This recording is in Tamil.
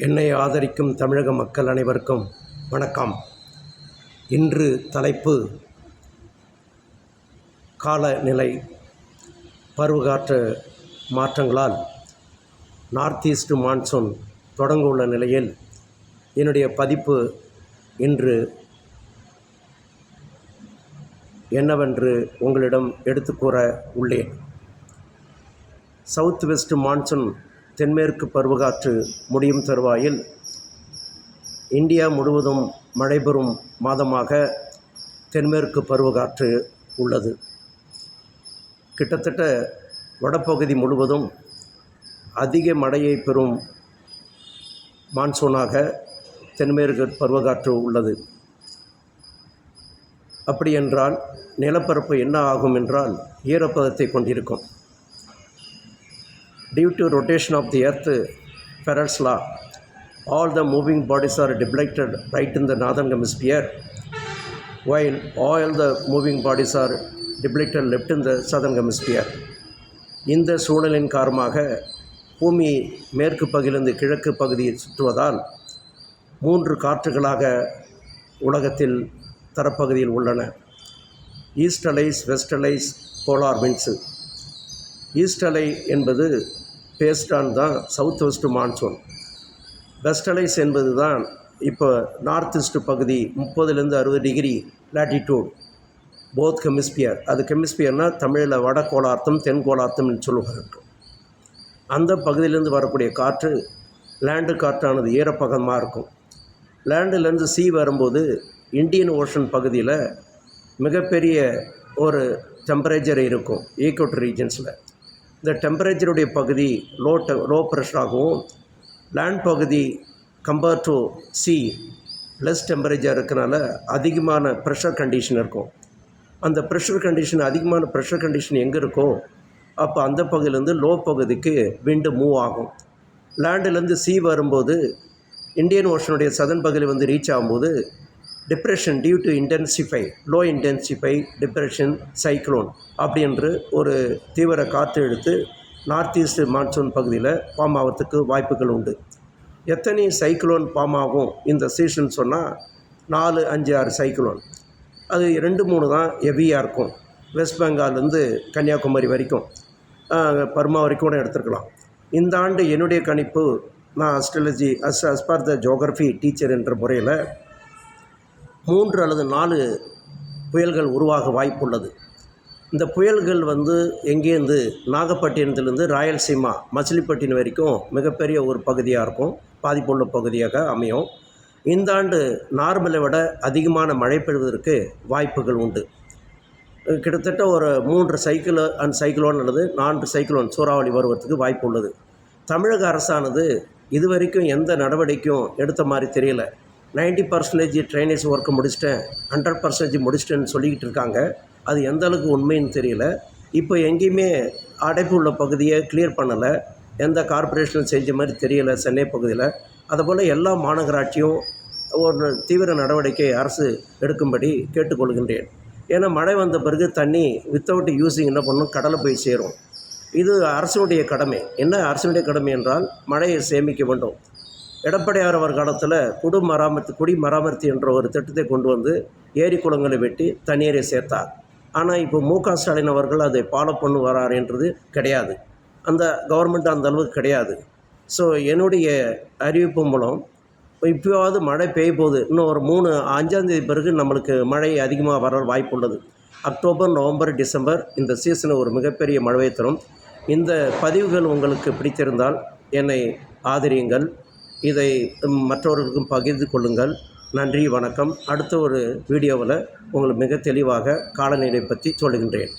என்னை ஆதரிக்கும் தமிழக மக்கள் அனைவருக்கும் வணக்கம். இன்று தலைப்பு காலநிலை பருவகாற்று மாற்றங்களால் நார்த் ஈஸ்ட் மான்சூன் தொடங்க உள்ள நிலையில் என்னுடைய பதிப்பு இன்று என்னவென்று உங்களிடம் எடுத்துக்கூற உள்ளேன். சவுத் வெஸ்ட் மான்சூன் தென்மேற்கு பருவகாற்று முடியும் தருவாயில் இந்தியா முழுவதும் மழை பெறும் மாதமாக தென்மேற்கு பருவகாற்று உள்ளது. கிட்டத்தட்ட வடபகுதி முழுவதும் அதிக மழையை பெறும் மான்சூனாக தென்மேற்கு பருவகாற்று உள்ளது. அப்படியென்றால் நிலப்பரப்பு என்ன ஆகும் என்றால் ஈரப்பதத்தை கொண்டிருக்கும். Due to rotation of the earth, Farrell's law, all the moving bodies are deflected right in the northern hemisphere, while all the moving bodies are deflected left in the southern hemisphere. இந்த சூழலின் காரணமாக பூமி மேற்கு பகுதியிலிருந்து கிழக்கு பகுதியை சுற்றுவதால் 3 காற்றுகளாக உலகத்தில் தரப்பகுதியில் உள்ளன. Easterlies, westerlies, polar winds. Easterly என்பது பேஸ்டான் தான் south west monsoon. Westerlies என்பது தான் இப்போ நார்த் ஈஸ்ட் பகுதி 30லேருந்து 60 டிகிரி லேட்டிடியூட் போத் ஹெமிஸ்பியர். அது ஹெமிஸ்பியர்னால் தமிழில் வட கோளார்த்தம் தென் கோளார்த்தம்னு சொல்லுவாங்க. அந்த பகுதியிலேருந்து வரக்கூடிய காற்று லேண்டு காற்றானது ஈரப்பதமாக இருக்கும். லேண்டுலேருந்து சீ வரும்போது இந்தியன் ஓஷன் பகுதியில் மிகப்பெரிய ஒரு டெம்பரேச்சர் இருக்கும். ஈக்குவட்டர் ரீஜன்ஸில் இந்த டெம்பரேச்சருடைய பகுதி லோ ப்ரெஷராகவும், லேண்ட் பகுதி compare to C less temperature இருக்கனால அதிகமான ப்ரெஷர் கண்டிஷன் இருக்கும். அந்த அதிகமான ப்ரெஷர் கண்டிஷன் எங்கே இருக்கோ அப்போ அந்த பகுதியிலேருந்து லோ பகுதிக்கு விண்டு மூவ் ஆகும். லேண்டுலேருந்து சி வரும்போது இந்தியன் ஓஷனுடைய சதன் பகுதியில் ரீச் ஆகும்போது depression due to low intensify depression cyclone அப்படின்று ஒரு தீவிர காற்று எடுத்து நார்த் ஈஸ்ட் மான்சூன் பகுதியில் ஃபார்ம் ஆகிறதுக்கு வாய்ப்புகள் உண்டு. எத்தனை சைக்ளோன் ஃபார்ம் ஆகும் இந்த சீசன் சொன்னால் 4, 5, 6 சைக்ளோன். அது 2-3 தான் ஹெவியாக இருக்கும். வெஸ்ட் பெங்கால்லேருந்து கன்னியாகுமரி வரைக்கும், பர்மா வரைக்கும் கூட எடுத்துருக்கலாம். இந்த ஆண்டு என்னுடைய கணிப்பு, நான் astrology as per the geography teacher என்ற முறையில் 3 அல்லது 4 புயல்கள் உருவாக வாய்ப்புள்ளது. இந்த புயல்கள் எங்கேருந்து நாகப்பட்டினத்துலேருந்து ராயல்சீமா மச்சிலிப்பட்டினம் வரைக்கும் மிகப்பெரிய ஒரு பகுதியாக இருக்கும், பாதிப்புள்ள பகுதியாக அமையும். இந்த ஆண்டு நார்மலை விட அதிகமான மழை பெறுவதற்கு வாய்ப்புகள் உண்டு. கிட்டத்தட்ட ஒரு 3 சைக்ளோன் அல்லது 4 சைக்ளோன் சூறாவளி வருவதற்கு வாய்ப்பு உள்ளது. தமிழக அரசானது இதுவரைக்கும் எந்த நடவடிக்கையும் எடுத்த மாதிரி தெரியல. 90% ட்ரைனேஜ் ஒர்க்கு முடிச்சிட்டேன், 100% முடிச்சிட்டேன்னு சொல்லிக்கிட்டு இருக்காங்க. அது எந்த அளவுக்கு உண்மைன்னு தெரியல. இப்போ எங்கேயுமே அடைப்பு உள்ள பகுதியை கிளியர் பண்ணலை. எந்த கார்ப்பரேஷனும் செஞ்ச மாதிரி தெரியலை சென்னை பகுதியில். அதுபோல் எல்லா மாநகராட்சியும் ஒரு தீவிர நடவடிக்கை அரசு எடுக்கும்படி கேட்டுக்கொள்கின்றேன். ஏன்னா மழை வந்த பிறகு தண்ணி வித்தவுட் யூஸிங் என்ன பண்ணணும், கடலை போய் சேரும். இது அரசனுடைய கடமை. என்ன அரசனுடைய கடமை என்றால் மழையை சேமிக்க வேண்டும். எடப்பாடியார் அவர் காலத்தில் குடிமராமத்து என்ற ஒரு திட்டத்தை கொண்டு ஏரி குளங்களை வெட்டி தண்ணீரை சேர்த்தார். ஆனால் இப்போ மு.க. ஸ்டாலின் அவர்கள் அதை ஃபாலோ பண்ணி வரார் என்றது கிடையாது. அந்த கவர்மெண்ட் அந்த அளவுக்கு கிடையாது. ஸோ என்னுடைய அறிவிப்பு மூலம் இப்போவாவது மழை பெய்ய போகுது. இன்னும் ஒரு 5ஆம் தேதி பிறகு நம்மளுக்கு மழை அதிகமாக வர வாய்ப்பு உள்ளது. அக்டோபர், நவம்பர், டிசம்பர் இந்த சீசனை ஒரு மிகப்பெரிய மழை தரும். இந்த பதிவுகள் உங்களுக்கு பிடித்திருந்தால் என்னை ஆதரியுங்கள். இதை மற்றவர்களுக்கும் பகிர்ந்து கொள்ளுங்கள். நன்றி, வணக்கம். அடுத்த ஒரு வீடியோவில் உங்களுக்கு மிக தெளிவாக காலநிலை பற்றி சொல்லுகின்றேன்.